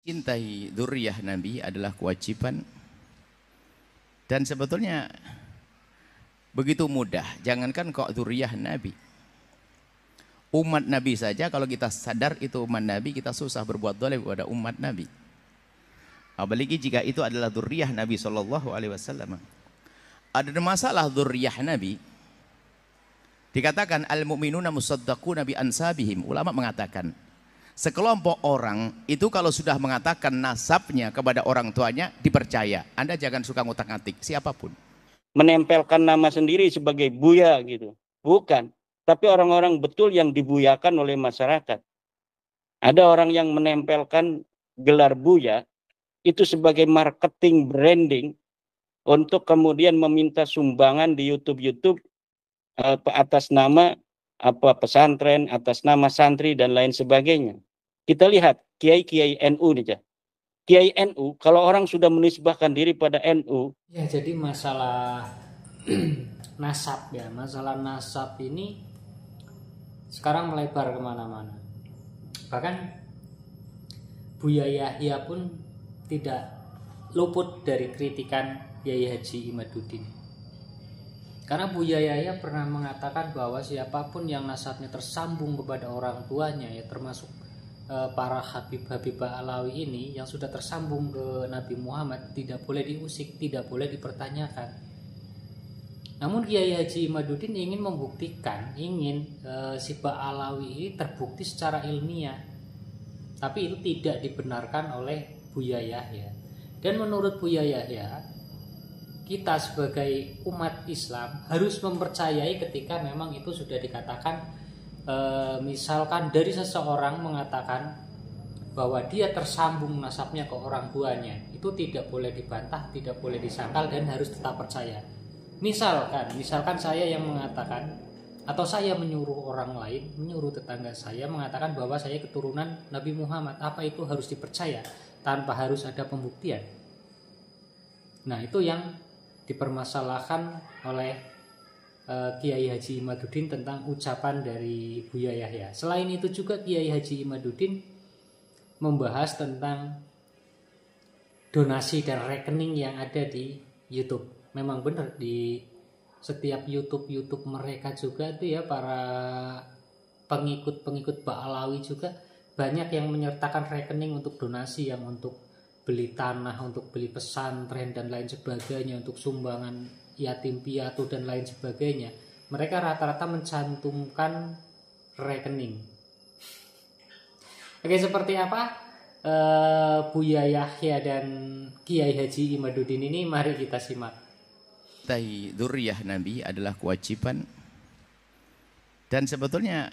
Cintai dzurriyyah Nabi adalah kewajiban dan sebetulnya begitu mudah. Jangankan kok dzurriyyah Nabi, umat Nabi saja kalau kita sadar itu umat Nabi, kita susah berbuat zalim kepada umat Nabi. Apalagi jika itu adalah dzurriyyah Nabi SAW. Ada masalah dzurriyyah Nabi. Dikatakan al-mu'minuna musaddaquna bi ansabihim. Ulama mengatakan sekelompok orang itu kalau sudah mengatakan nasabnya kepada orang tuanya dipercaya. Anda jangan suka ngutak-ngatik siapapun. Menempelkan nama sendiri sebagai buya gitu. Bukan. Tapi orang-orang betul yang dibuyakan oleh masyarakat. Ada orang yang menempelkan gelar buya itu sebagai marketing branding untuk kemudian meminta sumbangan di YouTube atas nama pesantren, atas nama santri dan lain sebagainya. Kita lihat kiai-kiai NU nih, kiai NU kalau orang sudah menisbahkan diri pada NU. Ya, jadi masalah nasab ya, masalah nasab ini sekarang melebar kemana-mana. Bahkan Buya Yahya pun tidak luput dari kritikan Kiai Haji Imaduddin. Karena Buya Yahya pernah mengatakan bahwa siapapun yang nasabnya tersambung kepada orang tuanya, ya termasuk para Habib-Habib Alawi ini yang sudah tersambung ke Nabi Muhammad, tidak boleh diusik, tidak boleh dipertanyakan. Namun Kiai Haji Imaduddin ingin membuktikan, si Alawi ini terbukti secara ilmiah, tapi itu tidak dibenarkan oleh Buya Yahya. Dan menurut Buya Yahya, kita sebagai umat Islam harus mempercayai ketika memang itu sudah dikatakan, misalkan dari seseorang mengatakan bahwa dia tersambung nasabnya ke orang tuanya, itu tidak boleh dibantah, tidak boleh disangkal, dan harus tetap percaya. Misalkan saya yang mengatakan, atau saya menyuruh orang lain, menyuruh tetangga saya mengatakan bahwa saya keturunan Nabi Muhammad, apa itu harus dipercaya tanpa harus ada pembuktian? Nah, itu yang dipermasalahkan oleh Kiai Haji Imaduddin tentang ucapan dari Buya Yahya. Selain itu juga Kiai Haji Imaduddin membahas tentang donasi dan rekening yang ada di YouTube. Memang benar di setiap YouTube mereka juga itu ya, para pengikut Ba'alawi juga banyak yang menyertakan rekening untuk donasi, yang untuk beli tanah, untuk beli pesantren dan lain sebagainya, untuk sumbangan yatim piatu dan lain sebagainya. Mereka rata-rata mencantumkan rekening. Oke, seperti apa Buya Yahya dan Kiai Haji Imaduddin ini? Mari kita simak. Cintai dzurriyyah Nabi adalah kewajiban dan sebetulnya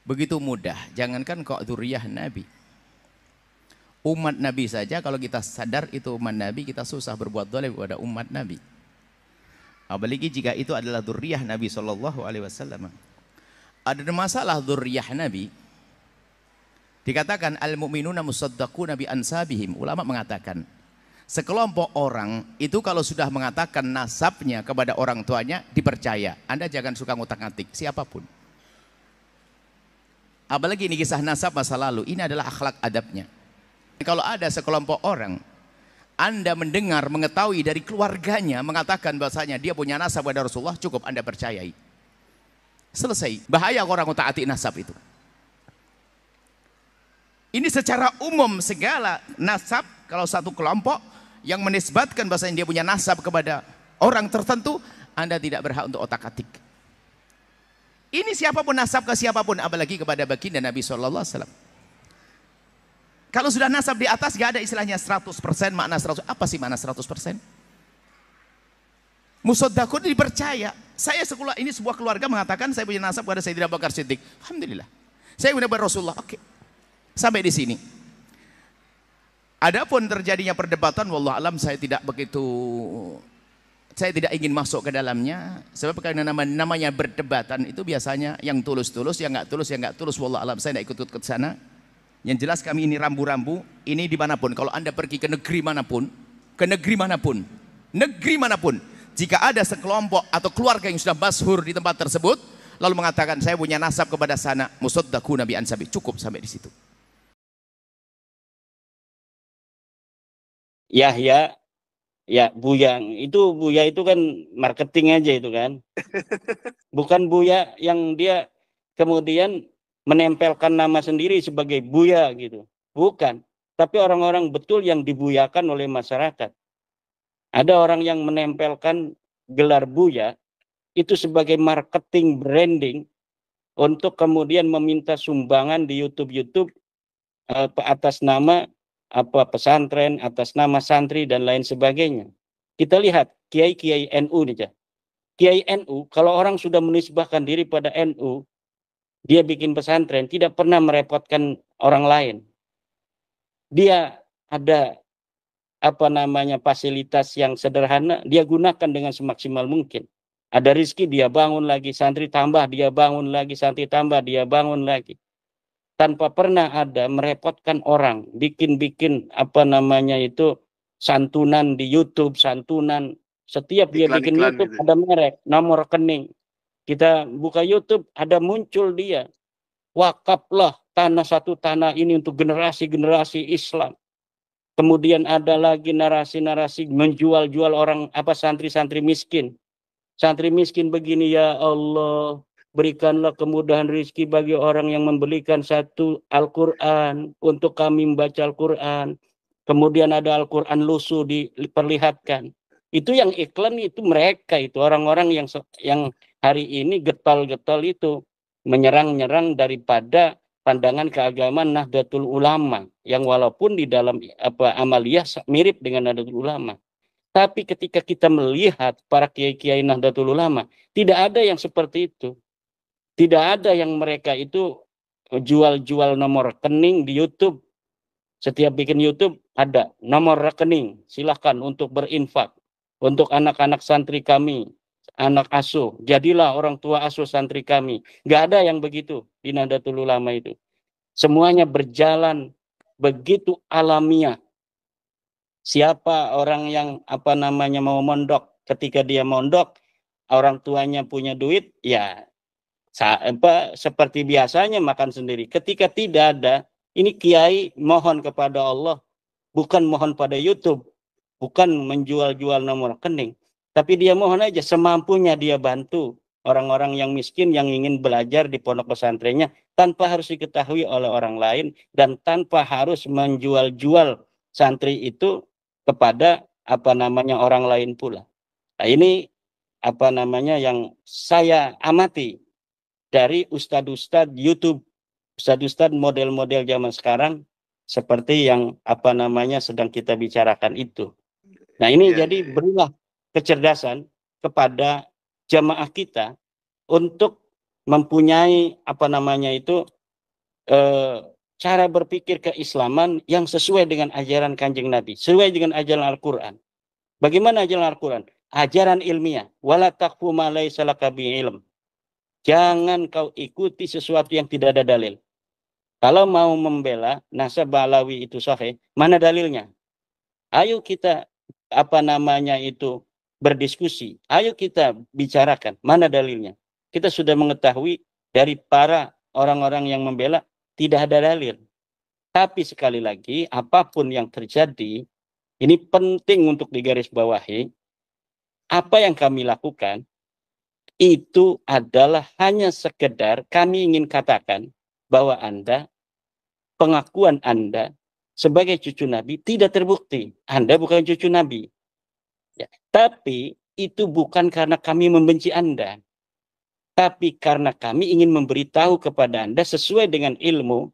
begitu mudah. Jangankan kok dzurriyyah Nabi, umat Nabi saja kalau kita sadar itu umat Nabi, kita susah berbuat zalim kepada umat Nabi. Apalagi jika itu adalah dzurriyyah Nabi SAW. Ada masalah dzurriyyah Nabi. Dikatakan al-mu'minuna musaddaquna bi ansabihim. Ulama mengatakan sekelompok orang itu kalau sudah mengatakan nasabnya kepada orang tuanya dipercaya. Anda jangan suka ngutak-ngatik siapapun. Apalagi ini kisah nasab masa lalu. Ini adalah akhlak adabnya. Kalau ada sekelompok orang, Anda mendengar, mengetahui dari keluarganya mengatakan bahasanya dia punya nasab pada Rasulullah, cukup Anda percayai. Selesai. Bahaya orang utak-atik nasab itu. Ini secara umum segala nasab, kalau satu kelompok yang menisbatkan bahasanya dia punya nasab kepada orang tertentu, Anda tidak berhak untuk otak-atik. Ini siapapun nasab ke siapapun, apalagi kepada baginda Nabi SAW. Kalau sudah nasab di atas, gak ada istilahnya 100%, makna 100%. Apa sih makna 100%? Musaddaqun dipercaya. Ini sebuah keluarga mengatakan saya punya nasab kepada Sayyidina Abu Bakar Siddiq. Alhamdulillah. Saya punya Rasulullah. Oke. Sampai di sini. Adapun terjadinya perdebatan, wallahu alam, saya tidak ingin masuk ke dalamnya, sebab karena namanya berdebatan itu biasanya yang tulus-tulus, yang nggak tulus, wallahu alam, saya tidak ikut ke sana. Yang jelas kami ini rambu-rambu, ini dimanapun, kalau Anda pergi ke negeri manapun, jika ada sekelompok atau keluarga yang sudah masyhur di tempat tersebut, lalu mengatakan saya punya nasab kepada sana, musaddaquna bi ansabi, cukup sampai di situ. Yahya, ya Buya. Itu Buya itu kan marketing aja itu kan. Bukan Buya yang dia kemudian menempelkan nama sendiri sebagai Buya gitu. Bukan. Tapi orang-orang betul yang dibuyakan oleh masyarakat. Ada orang yang menempelkan gelar Buya itu sebagai marketing branding untuk kemudian meminta sumbangan di YouTube atas nama pesantren, atas nama santri dan lain sebagainya. Kita lihat kiai-kiai NU nih, Kiai NU kalau orang sudah menisbahkan diri pada NU, dia bikin pesantren tidak pernah merepotkan orang lain. Dia ada fasilitas yang sederhana, dia gunakan dengan semaksimal mungkin. Ada rezeki dia bangun lagi, santri tambah dia bangun lagi, santri tambah dia bangun lagi. Tanpa pernah ada merepotkan orang, bikin santunan di YouTube, santunan setiap dia bikin YouTube ada merek, nomor rekening. Kita buka YouTube ada muncul dia. Wakaflah satu tanah ini untuk generasi-generasi Islam. Kemudian ada lagi narasi-narasi menjual-jual orang santri-santri miskin. Santri miskin begini, ya Allah, berikanlah kemudahan rezeki bagi orang yang membelikan satu Al-Quran untuk kami membaca Al-Quran. Kemudian ada Al-Quran lusuh diperlihatkan. Itu yang iklan itu mereka itu orang-orang yang hari ini getol-getol itu menyerang-nyerang daripada pandangan keagamaan Nahdlatul Ulama yang walaupun di dalam amaliyah mirip dengan Nahdlatul Ulama. Tapi ketika kita melihat para kiai-kiai Nahdlatul Ulama, tidak ada yang seperti itu. Tidak ada yang mereka itu jual-jual nomor rekening di YouTube. Setiap bikin YouTube ada nomor rekening. Silahkan untuk berinfak. Untuk anak-anak santri kami, anak asuh. Jadilah orang tua asuh santri kami. Nggak ada yang begitu di Nahdlatul Ulama itu. Semuanya berjalan begitu alamiah. Siapa orang yang mau mondok, ketika dia mondok, orang tuanya punya duit, ya seperti biasanya makan sendiri. Ketika tidak ada, ini kiai mohon kepada Allah, bukan mohon pada YouTube, bukan menjual-jual nomor rekening, tapi dia mohon aja semampunya dia bantu orang-orang yang miskin yang ingin belajar di pondok pesantrennya tanpa harus diketahui oleh orang lain dan tanpa harus menjual-jual santri itu kepada orang lain pula. Nah, ini yang saya amati dari ustadz-ustadz YouTube, ustadz-ustadz model-model zaman sekarang seperti yang sedang kita bicarakan itu. Nah, ini jadi berilah kecerdasan kepada jamaah kita untuk mempunyai cara berpikir keislaman yang sesuai dengan ajaran Kanjeng Nabi, sesuai dengan ajaran Al-Quran. Bagaimana ajaran Al-Quran? Ajaran ilmiah. Wala taqfu ma laysa laka bihi ilm. Jangan kau ikuti sesuatu yang tidak ada dalil. Kalau mau membela nasab Alawi itu sahih, mana dalilnya? Ayo kita berdiskusi. Ayo kita bicarakan mana dalilnya. Kita sudah mengetahui dari para orang-orang yang membela tidak ada dalil. Tapi sekali lagi, apapun yang terjadi, ini penting untuk digarisbawahi. Apa yang kami lakukan, itu adalah hanya sekedar kami ingin katakan bahwa pengakuan Anda sebagai cucu Nabi tidak terbukti. Anda bukan cucu Nabi. Ya, tapi itu bukan karena kami membenci Anda. Tapi karena kami ingin memberitahu kepada Anda sesuai dengan ilmu,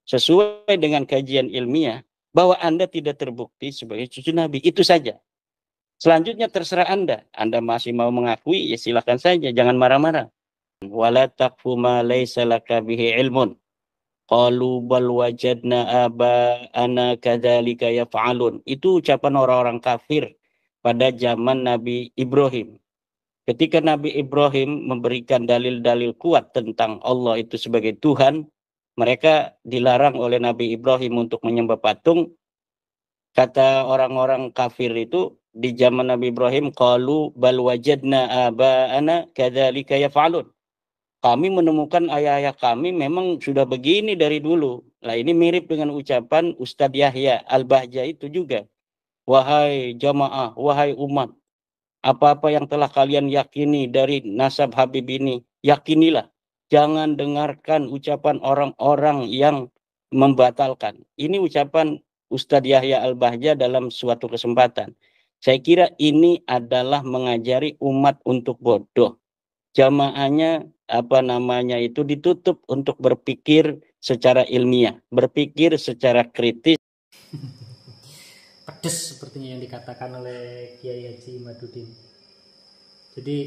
sesuai dengan kajian ilmiah, bahwa Anda tidak terbukti sebagai cucu Nabi. Itu saja. Selanjutnya terserah Anda. Anda masih mau mengakui, ya silakan saja. Jangan marah-marah. Wala taqfu ma laysa laka bihi ilmun. Qalu bal wajadna aba'ana kadzalika yaf'alun. Itu ucapan orang-orang kafir pada zaman Nabi Ibrahim. Ketika Nabi Ibrahim memberikan dalil-dalil kuat tentang Allah itu sebagai Tuhan, mereka dilarang oleh Nabi Ibrahim untuk menyembah patung. Kata orang-orang kafir itu di zaman Nabi Ibrahim, qalu bal wajadna aba'ana kadzalika yaf'alun. Kami menemukan ayah-ayah kami memang sudah begini dari dulu. Nah, ini mirip dengan ucapan Ustadz Yahya Al-Bahja itu juga. wahai jamaah, wahai umat, apa-apa yang telah kalian yakini dari nasab Habib ini, yakinilah. Jangan dengarkan ucapan orang-orang yang membatalkan. Ini ucapan Ustadz Yahya Al-Bahja dalam suatu kesempatan. Saya kira ini adalah mengajari umat untuk bodoh. Jamaahnya itu ditutup untuk berpikir secara ilmiah, berpikir secara kritis. Pedes sepertinya yang dikatakan oleh Kiai Haji Imaduddin. Jadi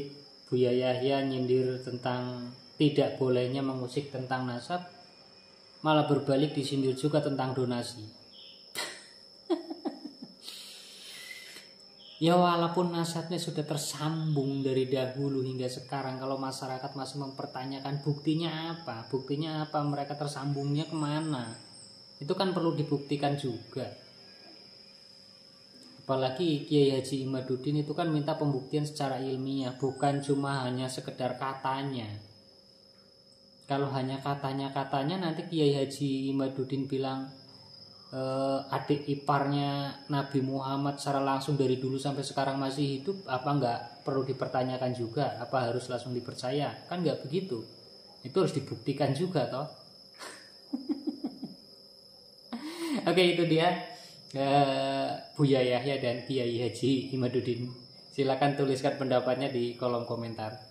Buya Yahya nyindir tentang tidak bolehnya mengusik tentang nasab, malah berbalik disindir juga tentang donasi. Ya walaupun nasabnya sudah tersambung dari dahulu hingga sekarang, kalau masyarakat masih mempertanyakan buktinya apa? Buktinya apa? Mereka tersambungnya kemana? Itu kan perlu dibuktikan juga. Apalagi Kiai Haji Imaduddin itu kan minta pembuktian secara ilmiah, bukan cuma hanya sekedar katanya. Kalau hanya katanya nanti Kiai Haji Imaduddin bilang adik iparnya Nabi Muhammad secara langsung dari dulu sampai sekarang masih hidup, apa enggak perlu dipertanyakan juga? Apa harus langsung dipercaya? Kan enggak begitu. Itu harus dibuktikan juga toh. Oke, itu dia Buya Yahya dan Kiai Haji Imaduddin. Silakan tuliskan pendapatnya di kolom komentar.